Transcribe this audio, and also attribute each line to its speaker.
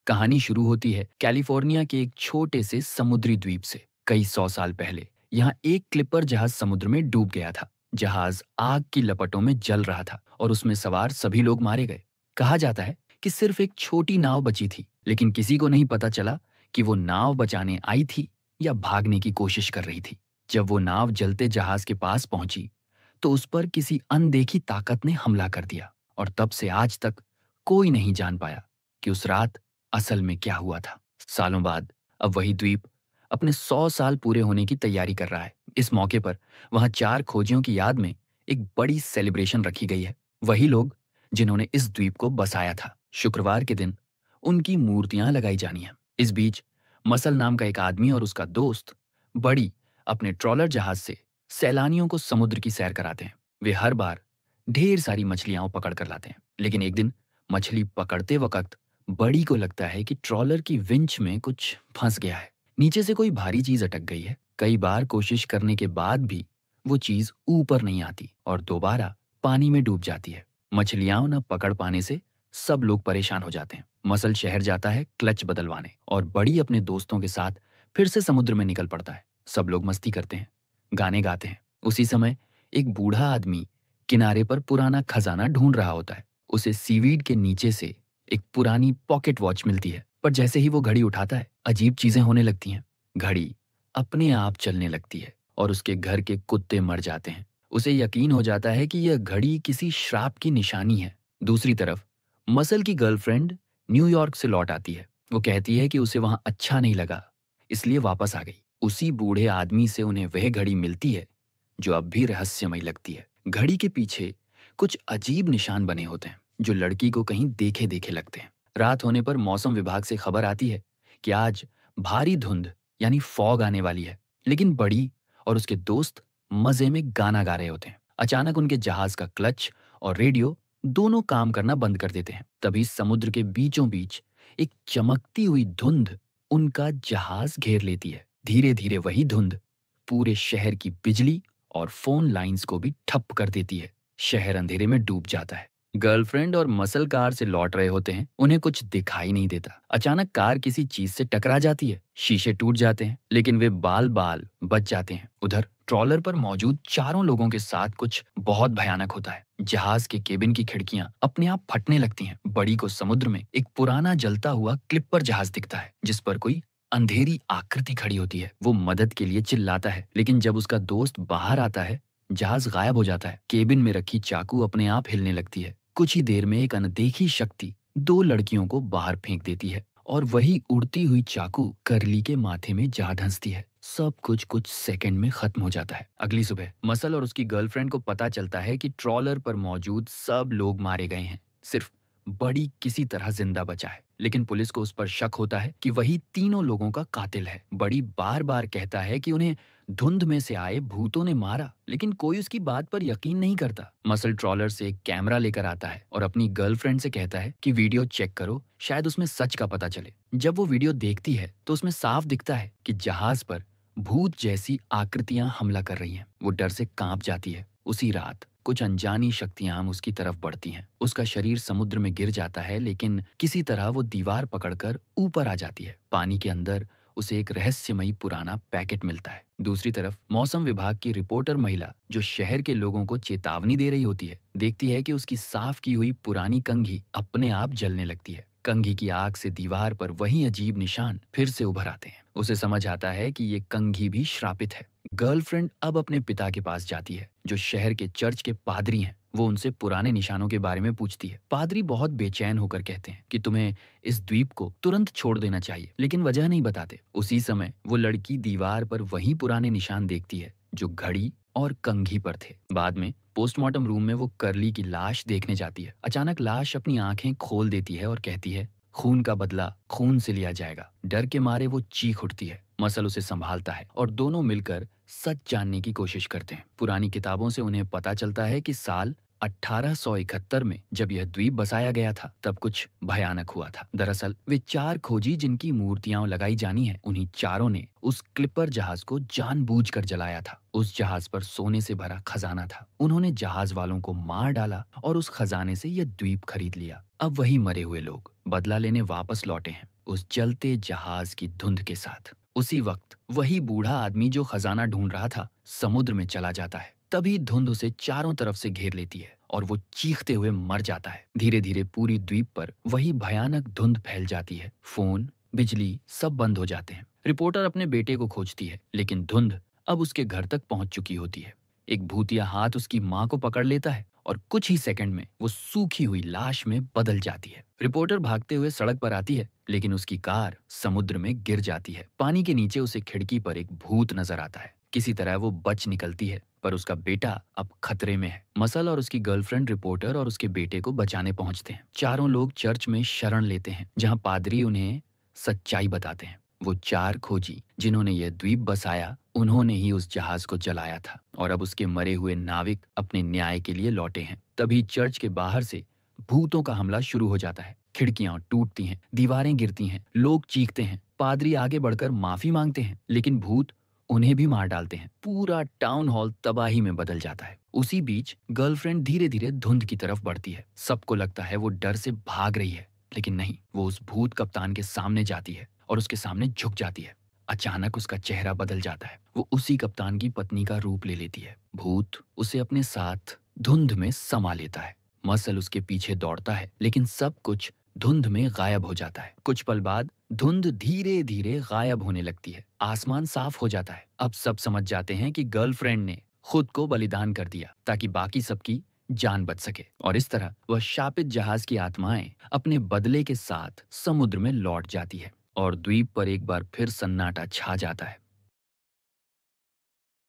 Speaker 1: कहानी शुरू होती है कैलिफोर्निया के एक छोटे से समुद्री द्वीप से। कई 100 साल पहले यहाँ एक क्लिपर जहाज समुद्र में डूब गया था। जहाज आग की लपटों में जल रहा था और उसमें सवार सभी लोग मारे गए। कहा जाता है कि सिर्फ एक छोटी नाव बची थी, लेकिन किसी को नहीं पता चला कि वो नाव बचाने आई थी या भागने की कोशिश कर रही थी। जब वो नाव जलते जहाज के पास पहुंची तो उस पर किसी अनदेखी ताकत ने हमला कर दिया, और तब से आज तक कोई नहीं जान पाया कि उस रात असल में क्या हुआ था। सालों बाद अब वही द्वीप अपने 100 साल पूरे होने की तैयारी कर रहा है। इस मौके पर वहां 4 खोजियों की याद में एक बड़ी सेलिब्रेशन रखी गई है। वही लोग जिन्होंने इस द्वीप को बसाया था। शुक्रवार के दिन उनकी मूर्तियां लगाई जानी है। इस बीच मसल नाम का एक आदमी और उसका दोस्त बड़ी अपने ट्रॉलर जहाज से सैलानियों को समुद्र की सैर कराते हैं। वे हर बार ढेर सारी मछलियां पकड़ कर लाते हैं, लेकिन एक दिन मछली पकड़ते वक्त बड़ी को लगता है कि ट्रॉलर की विंच में कुछ फंस गया है। नीचे से कोई भारी चीज अटक गई है। कई बार कोशिश करने के बाद भी वो चीज ऊपर नहीं आती और दोबारा पानी में डूब जाती है। मछलियां न पकड़ पाने से सब लोग परेशान हो जाते हैं। मसल शहर जाता है क्लच बदलवाने और बड़ी अपने दोस्तों के साथ फिर से समुद्र में निकल पड़ता है। सब लोग मस्ती करते हैं, गाने गाते हैं। उसी समय एक बूढ़ा आदमी किनारे पर पुराना खजाना ढूंढ रहा होता है। उसे सीवीड के नीचे से एक पुरानी पॉकेट वॉच मिलती है, पर जैसे ही वो घड़ी उठाता है अजीब चीजें होने लगती हैं। घड़ी अपने आप चलने लगती है और उसके घर के कुत्ते मर जाते हैं। उसे यकीन हो जाता है कि यह घड़ी किसी श्राप की निशानी है। दूसरी तरफ मसल की गर्लफ्रेंड न्यूयॉर्क से लौट आती है। वो कहती है कि उसे वहां अच्छा नहीं लगा, इसलिए वापस आ गई। उसी बूढ़े आदमी से उन्हें वह घड़ी मिलती है जो अब भी रहस्यमय लगती है। घड़ी के पीछे कुछ अजीब निशान बने होते हैं जो लड़की को कहीं देखे देखे लगते हैं। रात होने पर मौसम विभाग से खबर आती है कि आज भारी धुंध यानी फॉग आने वाली है, लेकिन बड़ी और उसके दोस्त मजे में गाना गा रहे होते हैं। अचानक उनके जहाज का क्लच और रेडियो दोनों काम करना बंद कर देते हैं। तभी समुद्र के बीचों बीच एक चमकती हुई धुंध उनका जहाज घेर लेती है। धीरे धीरे वही धुंध पूरे शहर की बिजली और फोन लाइंस को भी ठप कर देती है। शहर अंधेरे में डूब जाता है। गर्लफ्रेंड और मसल कार से लौट रहे होते हैं। उन्हें कुछ दिखाई नहीं देता। अचानक कार किसी चीज से टकरा जाती है। शीशे टूट जाते हैं, लेकिन वे बाल बाल बच जाते हैं। उधर ट्रॉलर पर मौजूद चारों लोगों के साथ कुछ बहुत भयानक होता है। जहाज के केबिन की खिड़कियां अपने आप फटने लगती हैं। बड़ी को समुद्र में एक पुराना जलता हुआ क्लिपर जहाज दिखता है जिस पर कोई अंधेरी आकृति खड़ी होती है। वो मदद के लिए चिल्लाता है, लेकिन जब उसका दोस्त बाहर आता है जहाज गायब हो जाता है। केबिन में रखी चाकू अपने आप हिलने लगती है। कुछ ही देर में एक अनदेखी शक्ति 2 लड़कियों को बाहर फेंक देती है और वही उड़ती हुई चाकू करली के माथे में जा धंसती है। सब कुछ सेकंड में खत्म हो जाता है। अगली सुबह मसल और उसकी गर्लफ्रेंड को पता चलता है कि ट्रॉलर पर मौजूद सब लोग मारे गए हैं, सिर्फ बड़ी किसी तरह जिंदा बचा है। लेकिन पुलिस को उस पर शक होता है कि वही तीनों लोगों का कातिल है। बड़ी बार बार कहता है कि उन्हें धुंध में से आए भूतों ने मारा, लेकिन कोई उसकी बात पर यकीन नहीं करता। मसल ट्रॉलर से एक कैमरा लेकर आता है और अपनी गर्लफ्रेंड से कहता है कि वीडियो चेक करो, शायद उसमें सच का पता चले। जब वो वीडियो देखती है तो उसमें साफ दिखता है कि जहाज पर भूत जैसी आकृतियां हमला कर रही हैं। वो डर से कांप जाती है। उसी रात कुछ अनजानी शक्तियां उसकी तरफ बढ़ती हैं। उसका शरीर समुद्र में गिर जाता है, लेकिन किसी तरह वो दीवार पकड़कर ऊपर आ जाती है। पानी के अंदर उसे एक रहस्यमयी पुराना पैकेट मिलता है। दूसरी तरफ मौसम विभाग की रिपोर्टर महिला जो शहर के लोगों को चेतावनी दे रही होती है, देखती है कि उसकी साफ की हुई पुरानी कंघी अपने आप जलने लगती है। कंघी की आग से दीवार पर वही अजीब निशान फिर से उभर आते हैं। उसे समझ आता है कि ये कंघी भी श्रापित है। गर्लफ्रेंड अब अपने पिता के पास जाती है जो शहर के चर्च के पादरी हैं। वो उनसे पुराने निशानों के बारे में पूछती है। पादरी बहुत बेचैन होकर कहते हैं कि तुम्हें इस द्वीप को तुरंत छोड़ देना चाहिए, लेकिन वजह नहीं बताते। उसी समय वो लड़की दीवार पर वही पुराने निशान देखती है जो घड़ी और कंघी पर थे। बाद में पोस्टमार्टम रूम में वो करली की लाश देखने जाती है। अचानक लाश अपनी आंखें खोल देती है और कहती है, खून का बदला खून से लिया जाएगा। डर के मारे वो चीख उठती है। मसल उसे संभालता है और दोनों मिलकर सच जानने की कोशिश करते हैं। पुरानी किताबों से उन्हें पता चलता है कि साल 1871 में जब यह द्वीप बसाया गया था तब कुछ भयानक हुआ था। दरअसल वे 4 खोजी जिनकी मूर्तियां लगाई जानी है, उन्हीं चारों ने उस क्लिपर जहाज को जानबूझकर जलाया था। उस जहाज पर सोने से भरा खजाना था। उन्होंने जहाज वालों को मार डाला और उस खजाने से यह द्वीप खरीद लिया। अब वही मरे हुए लोग बदला लेने वापस लौटे हैं। उस जलते जहाज की धुंध के साथ। उसी वक्त वही बूढ़ा आदमी जो खजाना ढूंढ रहा था समुद्र में चला जाता है। तभी धुंध उसे चारों तरफ से घेर लेती है और वो चीखते हुए मर जाता है। धीरे धीरे पूरी द्वीप पर वही भयानक धुंध फैल जाती है। फोन, बिजली सब बंद हो जाते हैं। रिपोर्टर अपने बेटे को खोजती है, लेकिन धुंध अब उसके घर तक पहुंच चुकी होती है। एक भूतिया हाथ उसकी माँ को पकड़ लेता है और कुछ ही सेकंड में वो सूखी हुई लाश में बदल जाती है। रिपोर्टर भागते हुए सड़क पर आती है, लेकिन उसकी कार समुद्र में गिर जाती है। पानी के नीचे उसे खिड़की पर एक भूत नजर आता है। किसी तरह वो बच निकलती है, पर उसका बेटा अब खतरे में है। मसल और उसकी गर्लफ्रेंड रिपोर्टर और उसके बेटे को बचाने पहुंचते हैं। चारों लोग चर्च में शरण लेते हैं, जहां पादरी उन्हें सच्चाई बताते हैं। वो 4 खोजी जिन्होंने यह द्वीप बसाया, उन्होंने ही उस जहाज को जलाया था और अब उसके मरे हुए नाविक अपने न्याय के लिए लौटे हैं। तभी चर्च के बाहर से भूतों का हमला शुरू हो जाता है। खिड़कियां टूटती हैं, दीवारें गिरती हैं, लोग चीखते हैं। पादरी आगे बढ़कर माफी मांगते हैं, लेकिन भूत उन्हें भी मार डालते हैं। पूरा टाउन हॉल तबाही में बदल जाता है। उसी बीच गर्लफ्रेंड धीरे धीरे धुंध की तरफ बढ़ती है। सबको लगता है वो डर से भाग रही है, लेकिन नहीं, वो उस भूत कप्तान के सामने जाती है और उसके सामने झुक जाती है। अचानक उसका चेहरा बदल जाता है। वो उसी कप्तान की पत्नी का रूप ले लेती है। भूत उसे अपने साथ धुंध में समा लेता है। मसल उसके पीछे दौड़ता है, लेकिन सब कुछ धुंध में गायब हो जाता है। कुछ पल बाद धुंध धीरे धीरे गायब होने लगती है। आसमान साफ हो जाता है। अब सब समझ जाते हैं कि गर्लफ्रेंड ने खुद को बलिदान कर दिया ताकि बाकी सबकी जान बच सके। और इस तरह वह शापित जहाज की आत्माएं अपने बदले के साथ समुद्र में लौट जाती है और द्वीप पर एक बार फिर सन्नाटा छा जाता है।